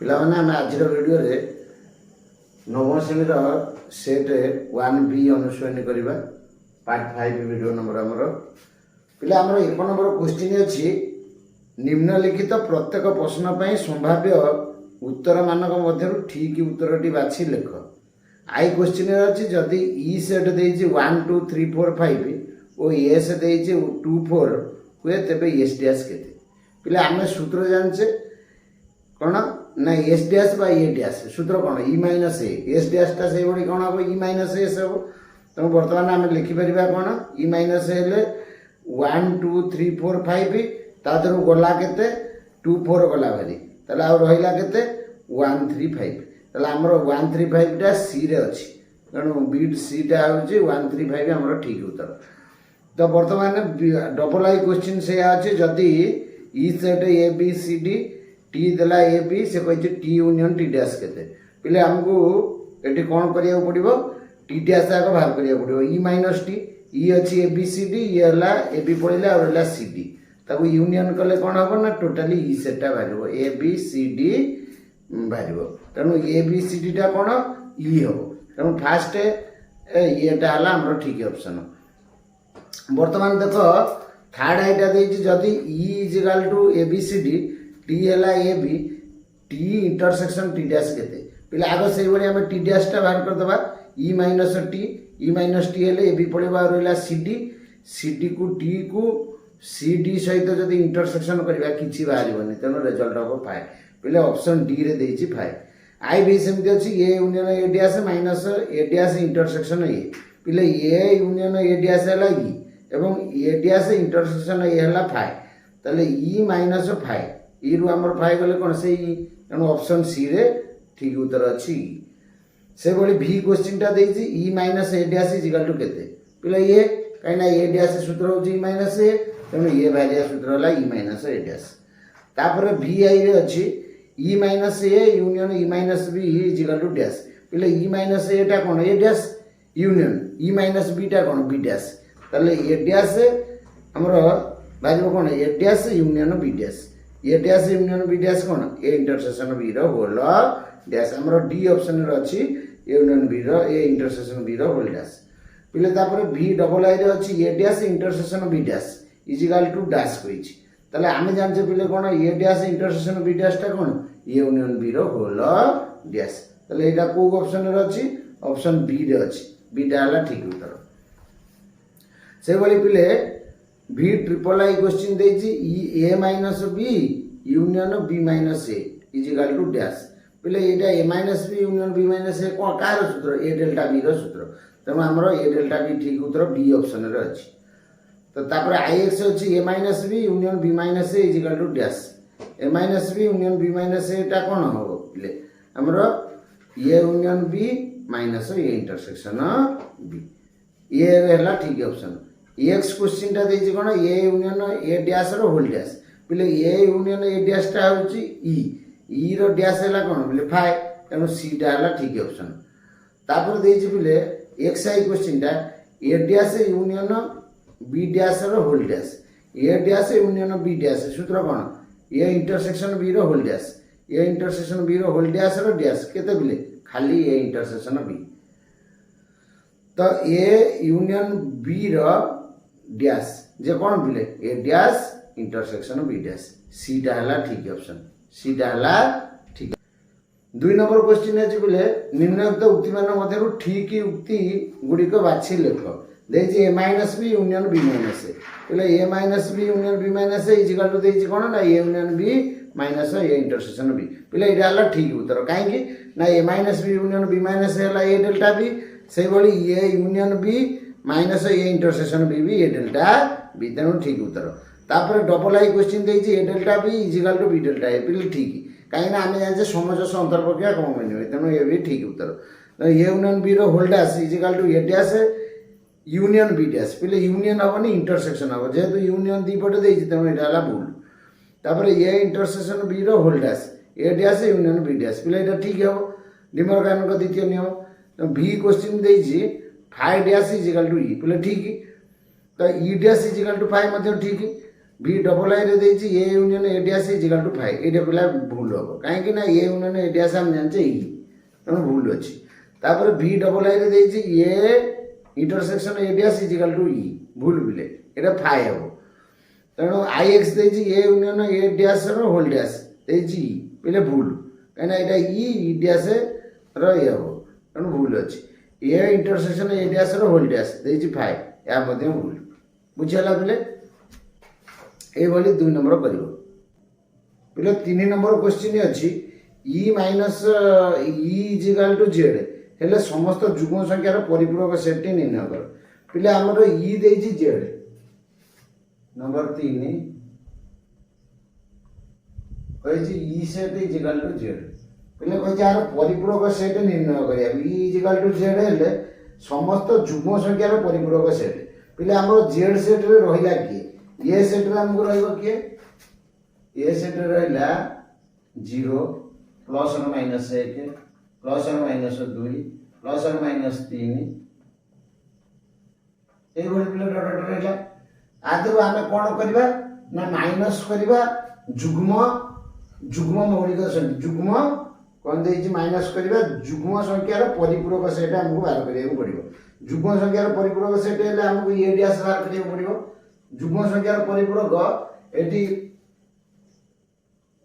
पिलाने आम आज भिडियो नवम श्रेणी सेट 1B अनुसरण करवा पार्ट 5 वीडियो नंबर आमर पिला आमर 1 नंबर क्वेश्चन अच्छी निम्नलिखित प्रत्येक प्रश्न पर संभाव्य उत्तर मानक मध्य ठीक उत्तरटी बाछि लेख। आई क्वेश्चन अच्छी जदि ई सेट देछि 1 2 3 4 5 और ए से देछि 2 4 हुए तेबे एस डैश केते पिला आमे सूत्र जानचे कौन ना एस डैश बा ए डैश सूत्र कौन ई माइनस ए एस डैश टा से बड़ी कौन हम ई माइनस एस हम तो बर्तमान आम लिखिपर कौन ई माइनस हेले 1 2 3 4 5 तादर गला के 2 4 गला भारी ताले आ रहिला केते 1 3 5 ताले हमर 1 3 5 टा सी रे अछि कारण बीट सी टा होछि 1 3 5 हमर ठीक उत्तर। तो बर्तमान डबल आई क्वेश्चन से अछि जदि ई set a B C d टी देला ए बी से कहि टी यूनियन टी डैश केते पिले हमको एटी कोन करिया पड़िबो टी डैश आको बाहर करिया पड़िबो ई माइनस टी ई अछि ए बी सी डी ये हला ए बी पड़िला और हला सी डी ताको यूनियन कले कोन हबो ना टोटली ई सेटटा बारिबो ए बी सी डी बारिबो तनु ए बी सी डी टा कोन ई हबो तनु फास्ट एटा हला हमरो ठीक ऑप्शन। वर्तमान देखो थर्ड आइटा देछि जदि E is equal to a B C d टी एला ए बी टी इंटरसेक्शन टी डैश केते पिला आगो से बड़ी हमें टी डैश टा बाहर कर दबा ई माइनस टी एले ए बी पड़ेबा रहला सी डी को सी डी सहित जदि इंटरसेक्शन करबा किछि बाहरिबोनी तनो रिजल्ट हो 5 पिला ऑप्शन डी रे देछि 5। आई भी सेमति अछि ए union A dash minus A dash intersection A पिले ए यूनियन ए डैश हला ई एवं ए डैश इंटरसेक्शन ए हला 5 तले ई माइनस 5 ई रु हमर 5 गले कोन से ई एनो ऑप्शन सी रे ठीक उत्तर अछि। से बड़ी भी क्वेश्चन टा देछि E minus A dash is equal to केते पिला ए काइना ए डैश सूत्र होछि ई माइनस ए तेनो ए भारिया सूत्र हला ई माइनस ए डैश तापर भी आई रे अछि E minus A union E minus B is equal to dash पिला ई माइनस ए टा कोन A dash union E minus B टा कोन बी डैश तले ए डैश हमरो भारिबो कोन A dash union B dash A dash union B dash कोन ए इंटरसेक्शन बी रो होल डैश हमरो डी ऑप्शन रे अछि यूनियन बी रो ए इंटरसेक्शन बी रो होल डैश पिले तापर भी डबल आई रे अछि A dash intersection B dash is equal to dash कहिछि तले आमे जानछे पिले कोन A dash intersection B dash टा कोन ए यूनियन बी रो होल डैश तले एटा को ऑप्शन रे अछि ऑप्शन बी रे अछि बी टा हला ठीक उत्तर। से बली पिले भी ट्रिपल आई क्वेश्चन देछि A minus B union B minus A is equal to dash पिले एटा A minus B union B minus A कोन कार सूत्र ए डेल्टा बी रो सूत्र तनो हमरो ए डेल्टा बी ठीक उत्तर बी ऑप्शन रे अछि। तो तापर आई एक्स अछि A minus B union B minus A is equal to dash A minus B union B minus A टा कोन हो पिले हमरो A union B minus A intersection B ए रहला ठीक ऑप्शन। एक्स क्वेश्चन टा देछि कोन ए यूनियन ए डैश रो होल डैश पिले ए यूनियन ए डैश टा होछि ई रो डैश हला कोन पिले 5 तनो सी टा हला ठीक ऑप्शन। तापर देछि पिले एक्स आई क्वेश्चन टा A dash union B dash रो होल डैश ए डैश यूनियन बी डैश सूत्र कोन ए इंटरसेक्शन बी रो whole dash A intersection B रो होल डैश रो डैश केते पिले खाली ए इंटरसेक्शन बी तो ए यूनियन बी रो डैश जे कोन पिले A dash intersection B dash C टा हला ठीक ऑप्शन सी टा हला ठीक। 2 नंबर क्वेश्चन अछि पिले निम्नलिखित उक्ति मान मध्यरु ठीक उक्ति गुडी को बाछि लेख देछि A minus B union B minus A पिले A minus B union B minus A is equal to देछि कोन ना A union B minus A intersection B पिले एटा हला ठीक उत्तर काहे कि ना A minus B union B minus A हला ए डेल्टा बी से बड़ी A union B minus A intersection B A delta B तेनु ठीक उत्तर। तापर डबल आई क्वेश्चन देछि A delta B is equal to B delta A पिले ठीक काहे ना आमे जानछे समजस अंतर्प्रक्रिया कम बनिबे तेनु ए भी ठीक उत्तर। ए यूनियन बी रो whole dash is equal to A dash union B dash पिले यूनियन हबनी इंटरसेक्शन हबो जेतु यूनियन दी पटे देछि तेनु एटा हला भूल तापर ए इंटरसेक्शन बी रो होल डैश ए डैश यूनियन बी डैश पिले एटा ठीक हबो डिमर्गन का द्वितीय नियम। तो भी क्वेश्चन देछि 5 dash is equal to E पिले ठीक तो E dash is equal to 5 मध्ये ठीक बी डबल आई देछि A union A dash is equal to 5 एटा पिला भूल हो काहे ना ए यूनियन ए डैश हम जानचे ई तेणु भूल अछि तापर बी डबल आई देछि A intersection A dash is equal to E भूल बिले एटा 5 हो तेणु आई एक्स देछि ए यूनियन ए डैश रो होल डैश देछि पिले भूल काहे ना एटा ई डैश रो ए हो तेणु भूल अछि ए इंटरसेक्शन ए डैश रो होल डैश देछि 5 या मध्ये भूल बुझिला पिले ए भली 2 नंबर करिवो पिले 3 नंबर क्वेश्चन अछि E minus E is equal to Z हेले समस्त जुग्म संख्यार परिपूरक सेट निर्णय कर पिले हमर ई देछि जेड नंबर 3 कहिछि E set is equal to Z पिले कहिछि यार परिपूरक सेट निर्णय करिया E is equal to Z हेले समस्त जुग्म संख्यार परिपूरक सेट पिले हमर जेड सेट रे रहिला कि ये सेट रे हमको रहइबो कि ये सेट रे रहला 0 प्लस और माइनस 1 प्लस और माइनस 2 प्लस और माइनस 3 ए भली पिले डट डट रहला आदि हमें कोन करबा ना माइनस करबा जुग्म जुग्म मौलिक संख्या जुग्म कोन देछि माइनस करबा जुग्म संख्यार परिपूरक सेट हमको बाहर करिया पड़िबो जुग्म संख्यार परिपूरक सेट हेले हमको ए डैश बाहर करिया पड़िबो जुग्म संख्यार परिपूरक एटी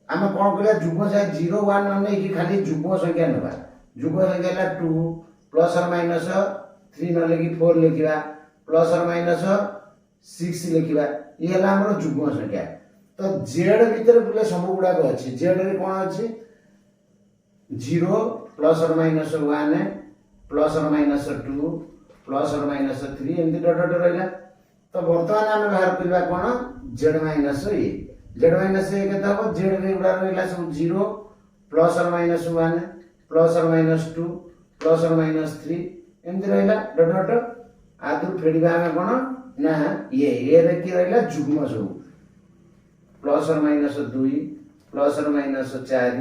आम कौन करिया जुग्म संख्या 0 1 न नहीं कि खाली जुग्म संख्या नबा जुग्म संख्या ला 2 प्लस और माइनस 3 न लेकि 4 लिखिबा प्लस और माइनस 6 लिखिबा ये हला हमर जुग्म संख्या तो जेड भीतर पुले सब गुडा को अछि जेड रे कोन अछि 0 प्लस और माइनस 1 प्लस और माइनस 2 प्लस और माइनस 3 एंती डट डट रहला तो वर्तमान आम बाहर करबा कोन जेड माइनस ए जेड माइनस ए केता हो जेड रे उडा रहला सब 0 प्लस और माइनस 1 प्लस और माइनस 2 प्लस और माइनस 3 एंती रहला डट डट आदु फेडिबा हम कोन ना ये रे की रहला जुग्म सब प्लस और माइनस 2 प्लस और माइनस 4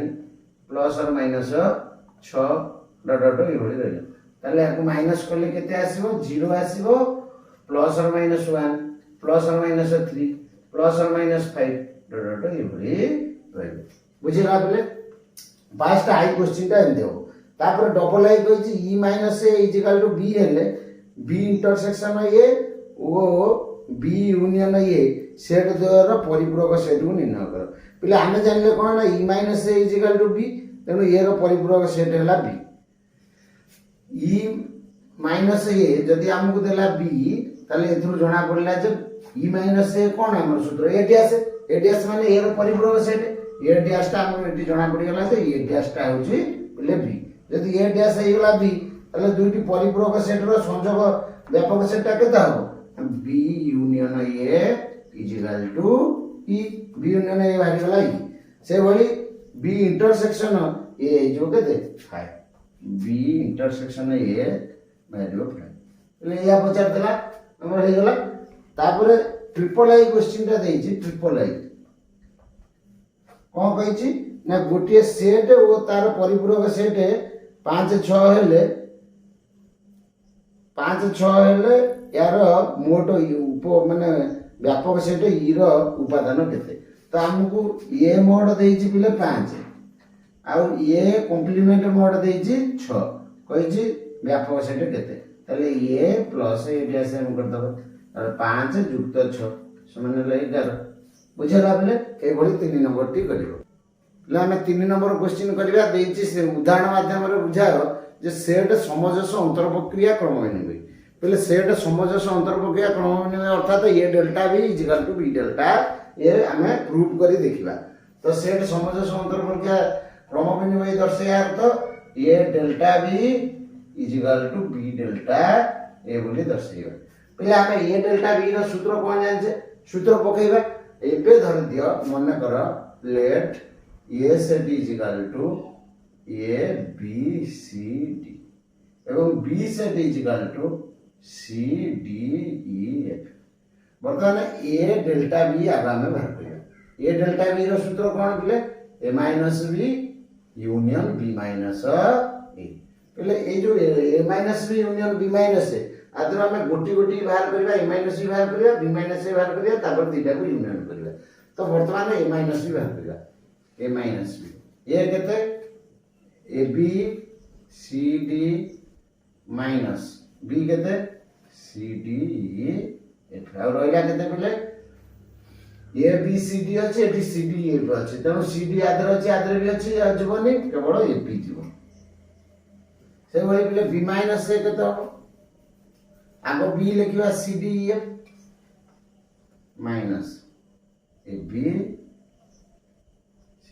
प्लस और माइनस 6 डट डट ये भली रहला ताले याको माइनस करले केते आसीबो 0 आसीबो प्लस और माइनस 1 प्लस और माइनस 3 प्लस और माइनस 5 डट डट ये भली रहला बुझिला बोले फास्ट आई क्वेश्चन ता एंते हो तापर डबल आई कहछि E minus A is equal to B हेले बी इंटरसेक्शन ए ओ बी यूनियन ए सेट द्वारा परिपूरक सेट को निर्णय कर पिले हमें जानले कोन ना E minus A is equal to B तेनु ए रो परिपूरक सेट हैला बी ई माइनस ए जदि हमकु देला बी ताले एथु जणा पड़ला जे ई माइनस ए कोन हमर सूत्र ए डैश माने ए रो परिपूरक सेट ए डैश ता हम एटी जणा पड़ी गेला जे ए डैश ता होची पिले बी जदि ए डैश हे गेला बी ताले दुईटी परिपूरक सेट रो संयोग व्यापक सेट ता केता हो b union a is equal to ई बी यूनियन ए बाहर गेला ई से भली बी इंटरसेक्शन ए जो केते 5 बी इंटरसेक्शन ए बाहर 5 ले या पचार देला हमर हे गेला तापर ट्रिपल आई क्वेश्चन ता देछि ट्रिपल आई कोन कहिछि ना गोटे सेट ओ तार परिपूरक सेट 5 6 हेले 5 6 हेले यार मोट उप माने व्यापक सेट ई रो उपादान केते तो हमकु ए मोड देछि पिले 5 आ ए कॉम्प्लीमेंट मोड देछि 6 कहिछि व्यापक सेट केते तले ए प्लस ए डैश हम कर दब 5 युक्त 6 समान ले 11 बुझला बले ए भली 3 नंबर टी करिवो ले हम 3 नंबर क्वेश्चन करिवा देछि से उदाहरण माध्यम रे बुझाओ जे सेट समजस अंतर प्रक्रिया क्रमविन्यास पहले सेट समजस अंतर प्रक्रिया क्रमविन्यास अर्थात A delta B is equal to B delta ये हमें प्रूव करी देखिबा तो सेट समजस अंतर प्रक्रिया क्रमविन्यास दर्शाया तो A delta B is equal to B delta A बोली दर्शाइबा पहले हमें ए डेल्टा बी रो सूत्र कोन जाने सूत्र पकेइबा एबे धर दियो मन कर let A set is equal to a B C d एवं B set is equal to c D E f वर्तमान ए डेल्टा बी आगा में बाहर करिया ए डेल्टा बी रो सूत्र कोन दिले A minus B union B minus A पहले A जो A minus B union B minus A आदर आम गोटी गोटी बाहर करवा ए माइनस बी बाहर करवा बी माइनस ए बाहर करवा तापर दुईटा को यूनियन करवा तो वर्तमान ए माइनस बी बाहर करवा ए माइनस बी ए केते A B C D minus B केते सी डी ई एफ और रहिला केते बोले ए बी सी डी अछि एटी सी डी एफ अछि तेणु सी डी आदर अछि आदर भी अछि जीवनी केवल ए बी जीवन से भली बोले बी माइनस ए केते हो आगो बी लिखिबा c D f minus a B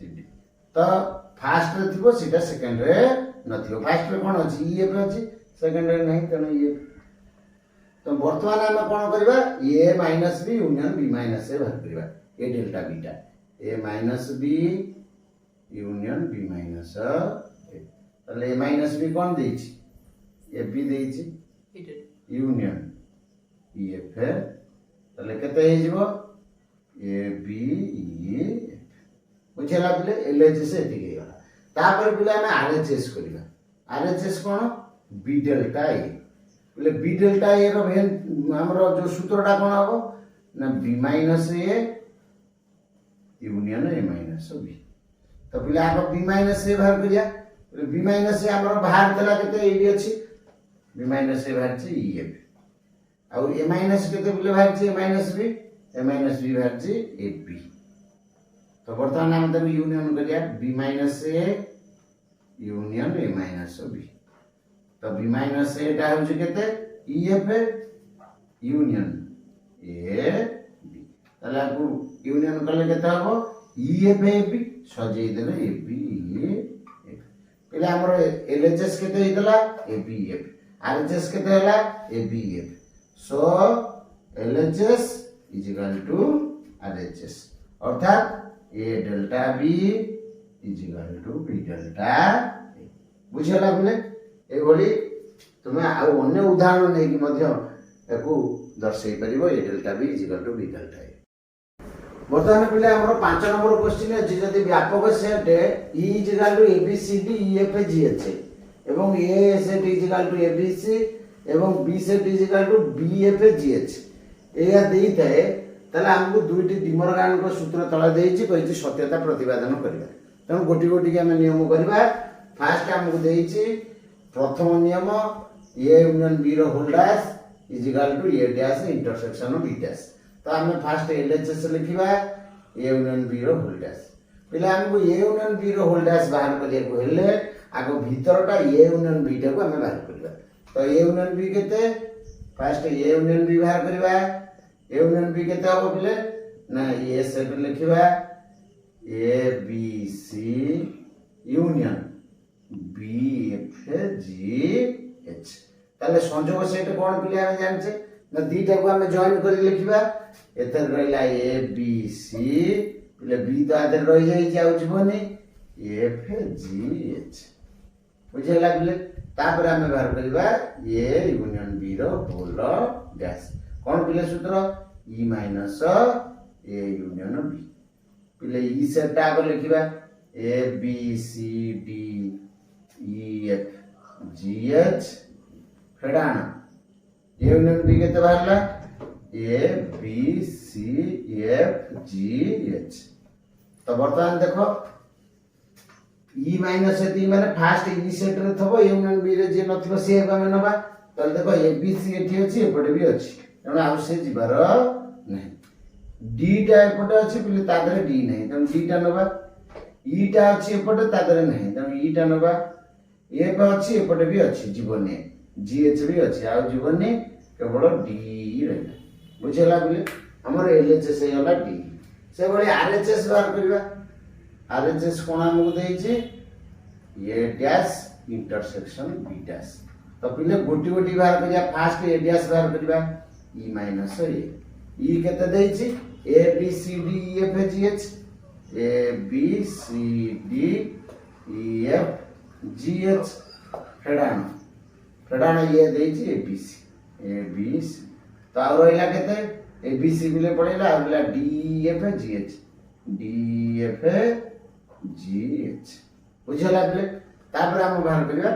C D तो फास्ट रे थिबो सीधा सेकंड रे नथिबो फास्ट रे कोन अछि ई एफ अछि सेकंड रे नहीं तेणु ई तो वर्तमान आम कौन करवा A minus B union B minus A बाहर करवा A delta beta A minus B union B minus A A minus B कौन देछि ए बी देछि यूनियन ई एफ तले केते हे जिवो ए बी ई एफ बुझला बिले एल एच एस एति गला तापर बिले हम आर एच एस करबा are H S cone B delta ए बोले बी डेल्टा ए रो हमरो जो सूत्रटा कोन हबो ना B minus A union A minus B तो बोले आगो बी माइनस ए बाहर करिया बोले बी माइनस ए हमरो बाहर तला केते एडी अछि बी माइनस ए बाहर छी ई एफ और ए माइनस केते बोले बाहर छी ए माइनस बी बाहर छी ए बी तो वर्तमान हम तब यूनियन करिया B minus A union A minus B तो बी माइनस ए टा हो केते E F union A B ताले आपको यूनियन करले केते हबो ई एफ ए बी सजै देले ए बी एफ पहिले हमर एल एच एस केते हितला a b f R H S केते हला a b f so L H S is equal to R H S अर्थात A delta B is equal to B delta A बुझला बोले एभली तुम्हें आउ अन्य उदाहरण नहीं कि एको दर्शाई परिबो A delta B is equal to B delta A वर्तमान पिले हमर 5 नंबर क्वेश्चन अछि जदि व्यापक set E is equal to a B C D E F G h एवं A set is equal to a B c एवं B set is equal to b F G h एया देई थाए तले हमकु दुईटी डिमोर्गान को सूत्र तळे देइछि कहिछि सत्यता प्रतिपादन करबा तण गोटी गोटी के हम नियम करबा फास्ट हमकु देइछि प्रथम नियम ए यूनियन बी रो whole dash is equal to A dash intersection of B dash तो हमें फास्ट एल एच एस लिखिबा ए यूनियन बी रो होल डैश पहिले हमको ए यूनियन बी रो होल डैश बाहर करिया को हेले आगो भीतरटा ए यूनियन बी टा को हमें बाहर करबा तो ए यूनियन बी केते फास्ट ए यूनियन बी बाहर करबा ए यूनियन बी केते हो बोले ना ए सेट लिखिबा A B c union b F G H ताले संयोग सेट कोन पिले हम जानछे ना दीटा को हम जॉइन कर लिखिबा एतर रहला ए बी सी पिले बी तो आदर रह जाई जाउ जीवनी एफ जी एच बुझला पिले तापर हम बाहर करबा ए यूनियन बी रो होल डैश कोन पिले सूत्र E minus A union B पिले ई सेट टा को लिखिबा A B C D E F G h फेडान ए यूनियन बी केते बाहरला a B c f ji h तो वर्तमान देखो ई माइनस ए माने फास्ट ई सेट रे थबो यूनियन बी रे जे नथिबो से हम नबा तले देखो ए बी सी एठी अछि एपटे भी अछि तने आउ से जिबार नहीं डी टा एपटे अछि पिले ता दरे डी नहीं तने डी टा नबा ई टा अछि एपटे ता दरे नहीं तने ई टा नबा ए पे अछि एपटे भी अछि जीवने जी एच भी अछि आ जीवने केवल डी रहला बुझला बोले हमर एल एच एस होला डी से बळे आर एच एस बाहर करबा आर एच एस कोन हमको देइ छी ए डैश इंटरसेक्शन बी डैश तो पिले गोटी गोटी बाहर करिया फास्ट ए डैश बाहर करबा ई माइनस ए ई केते देइ छी a B C D E F G h a B C D E F G h फेडान ये देइ छी ए बी सी तो आ रहला केते ए बी सी बिले पड़ेला आ रहला डी एफ जी एच डी एफ जी एच बुझला बिले तापर हम बाहर करबा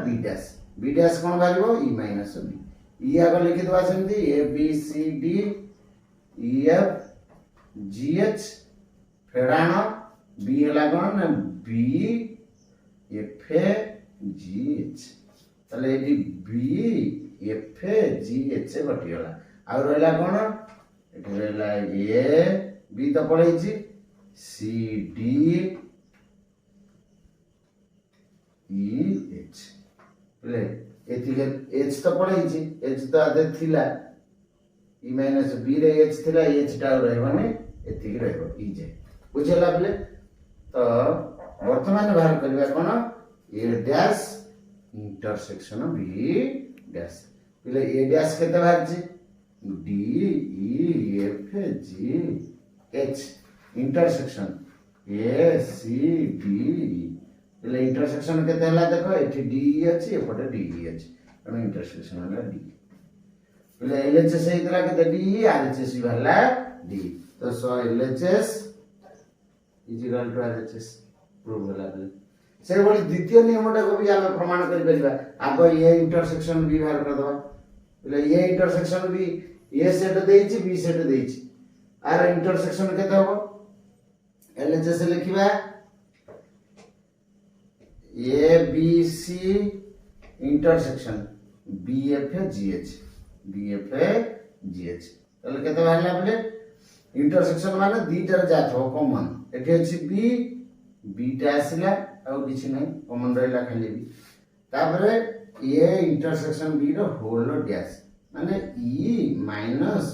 बी डैश कोन बाहरबो ई माइनस बी इ आगे लिखिदेवा सेमती A B C D E F G H फेड़ाण बी है कौन ना बी एफ जी एच ताले ये बी एफ जी एच कटिगला आ रहा कौन ये रहा ए बी तो पढ़े C D E H H तो पढ़े एच तो आधे थिला ई माइनस बी रे एच थिला एच टा रहबानी एतिकी रहबो ई जे बुझला बले तो वर्तमान बाहर करबा कोन A dash intersection B dash पहले ए डैश केते बाहर छी D E F G H intersection A C D पहले इंटरसेक्शन केते हला देखो एठी डी अछि एपटे डी अछि एनो इंटरसेक्शन हला डी पहले एलएचएस हेतला केते डी आरएचएस हला डी तो so LHS is equal to RHS prove होला बले से बोली द्वितीय नियमटा को भी हम प्रमाण कर परिबा आगो ए इंटरसेक्शन बी बाहर कर दबा पहले A intersection B A set देइछि बी सेट देइछि आर इंटरसेक्शन केते होबो एलएचएस लिखिबा A B C intersection B F G H ताले केते बाहरला बले इंटरसेक्शन माने दीटार जात हो कॉमन एठी अछि बी बीटा आसिला आ किछि नै कॉमन रहला खाली बी तापरे ए इंटरसेक्शन बी रो होल डैश माने ई माइनस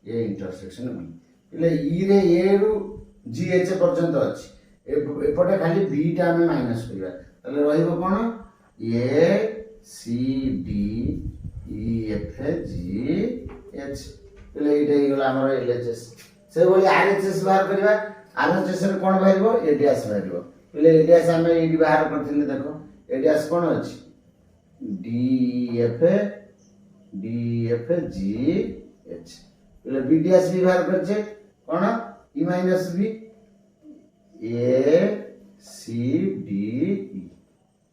ए इंटरसेक्शन बी इले ई रे ए रु जी एच पर्यंत अछि एपटे खाली बी टा हम माइनस करबा ताले रहिबो कोन A C D E F G H इले इटे गला हमर एलएचएस से बोली आरएचएस बाहर करबा आरएचएस रे कोन बाहरबो ए डैश बाहरबो इले ए डैश हम एडी बाहर करथिले देखो ए डैश कोन अछि डी एफ जी एच इले बी डैश भी बाहर करछे कोन E minus B A C D E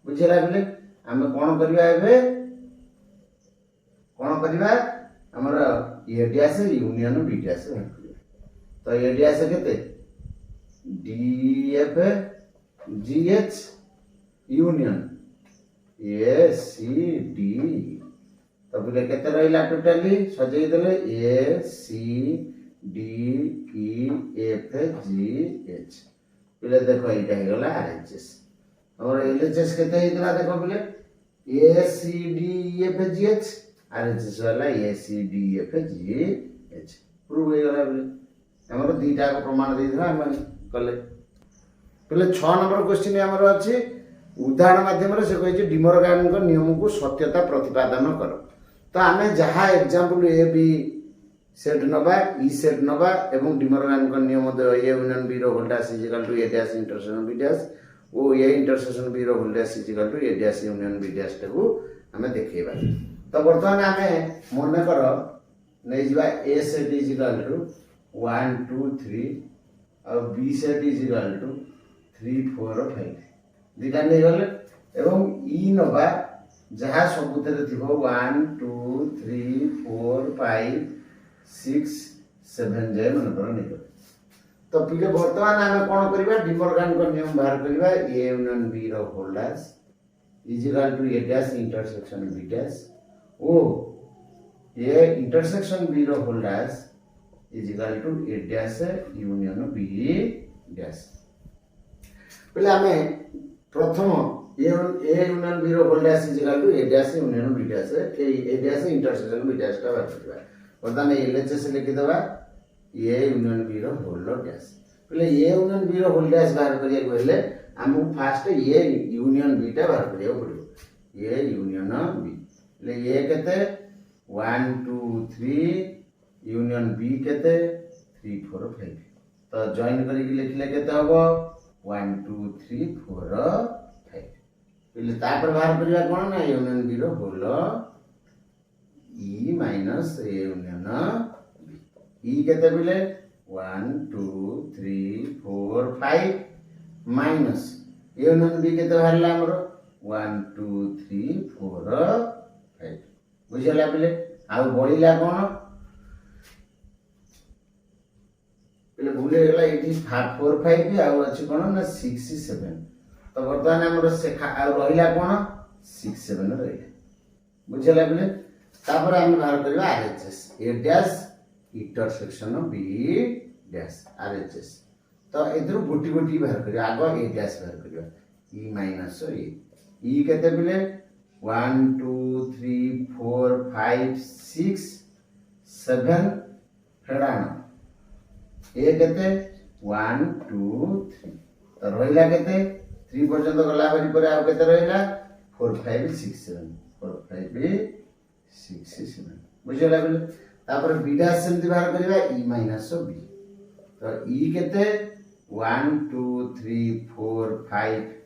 बुझला बले हम कोन करबा एबे कोन करबा हमर A dash union B dash बाहर करबा तो ए डैश केते D F ji H union A C D तो बोले केते रहिला टोटली सजै देले A C D E F G H बोले देखो एटा हे गला आरएचएस और एलएचएस केते हेतला देखो बोले A C D E F G H RHS वाला A C D F ji H prove हे गला बोले हमर दीटा को प्रमाण दे दिला हम कले पहले 6 नंबर क्वेश्चन हमर अछि उदाहरण माध्यम रे से कहै छै डिमोरगान को नियम को सत्यता प्रतिपादन करो तो आमे जहा एग्जांपल ए बी सेट नबा ई सेट नबा एवं डिमोरगान को नियम दे ए यूनियन बी रो वोल्टेज is equal to A dash intersection B dash ओ ए इंटरसेक्शन बी रो वोल्टेज is equal to A dash union B dash को हमें देखेबा तो वर्तमान हमें मन करो नै जिबा A set is equal to 1 2 3 और B set is equal to 3 4 5 दिटा नै गले एवं ई नबा जहा सबुतरे थिबो 1 2 3 4 5 6 7 जे मन पर नै गले तो पिले वर्तमान हमें कोन करबा डिमोरगान को नियम बाहर करबा ए यूनियन बी रो होल्डर्स is equal to A dash intersection B dash ओ ए इंटरसेक्शन बी रो होल्डर्स is equal to A dash union B dash पहले हमें प्रथम ए यूनियन बी रो होल्डर्स is equal to A dash union B dash A dash intersection B dash का बात करबा वर्तमान एलएचएस लिखि देबा ए यूनियन बी रो होल्डर डैश पहले ए यूनियन बी रो होल्डर डैश बाहर करिया कहले हमहु फास्ट ए यूनियन बी टा बाहर करिया पड़ियो ए यूनियन बी ले ए केते 1 2 3 यूनियन बी केते 3 4 5 तो जॉइन करी के लिखले केते होबो 1 2 3 4 5 पहले तापर बाहर करिया कोन ना यूनियन बी रो होल ई माइनस ए यूनियन बी ई केते बिले 1 2 3 4 5 माइनस ए यूनियन बी केते बाहरला हमरो 1 2 3 4 5 बुझला बिले आउ बढ़िला कौन पे भूल गला ये 4 5 आउ अच्छी कौन ना 6 7 तो बर्तमान आम रहा कौन 6 7 रहा बुझेगा बोले तापर आम बाहर करवा RHS A dash intersection B dash RHS तो एथर गोटी गोटी बाहर करिया आगो ए डैश बाहर करिया ई माइनस ई केते बोले 1 2 3 4 5 6 7 फेडान ए केते 1 2 3 तो रहिला केते 3 पर्यंत गला बारी पर आ केते रहिला 4 5 6 7 4 5 6 7 बुझला बोले तापर बी डैश सेमति बाहर करिवा ई माइनस बी तो ई केते 1 2 3 4 5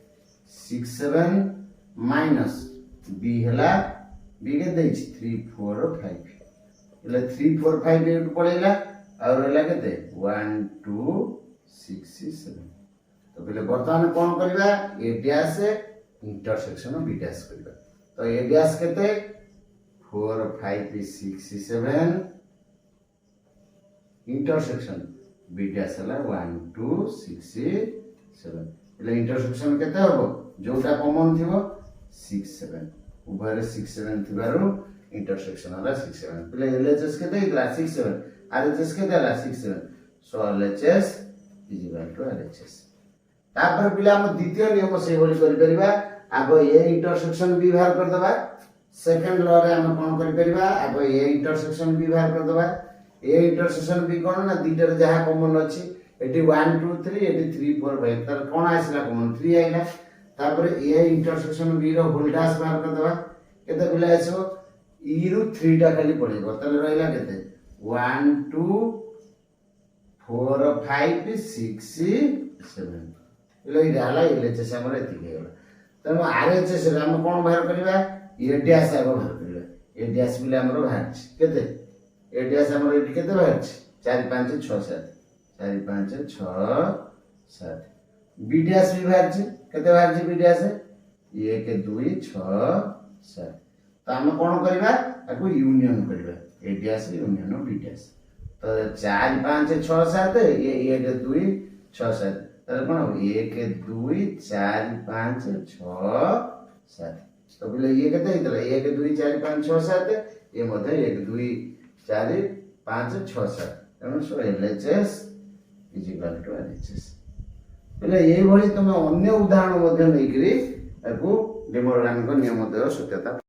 6 7 माइनस बी हला बी के देछि 3 4 5 એટલે 3 4 5 एट पड़ेला और रहला केते 1 2 6 7 तो पहले वर्तमान कोन करबा ए डैश इंटरसेक्शन बी डैश करबा तो ए डैश केते 4 5 6 7 इंटरसेक्शन बी डैश हला 1 2 6 7 એટલે इंटरसेक्शन केते हबो जोटा कॉमन थिबो 6 7 उभय 6 7 थिबारो इंटरसेक्शन हला 6 7 पहले एलएचएस केते इतला 6 7 आरएचएस केते हला 6 7 so LHS is equal to RHS तापर पिला हम द्वितीय नियम से बोली करि परिबा आगो ए इंटरसेक्शन बी बाहर कर दबा सेकंड लॉ रे हम कोन करि परिबा आगो ए इंटरसेक्शन बी बाहर कर दबा ए इंटरसेक्शन बी कोन ना दीटर जहा कॉमन अछि एटी 1 2 3 एटी 3 4 5 तर कोन आइसला कॉमन 3 आइला तापर ए इंटरसेक्शन बी रो वोल्टेज बाहर कर दबा केते बिला आसो ई रो 3 टा खाली पड़ेगो तले रहला केते 1 2 4 5 6 7 इलो ई डाला एलएचएस हमर एति गेला तनो आरएचएस रे हम कोन बाहर करबा ए डैश आगो बाहर करबा ए डैश बिला हमर बाहर केते ए डैश हमर एति केते बाहर 4 5 6 7 4 5 6 7 बी डैश भी बाहर केते बाहर बी डैश 1 2 6 7 तो हम कोन करबा आको यूनियन करबा ए डैश यूनियन बी डैश तो 4 5 6 7 ये 1 2 6 7 तर कोन 1 2 4 5 6 7 तो बोले ये केते इतला 1 2 4 5 6 7 ये मध्ये 1 2 4 5 6 7 एनो so LHS is equal to RHS पहले ये भली तुम अन्य उदाहरण मध्ये नै करी ताको डेमोरगान को नियम देव सत्यता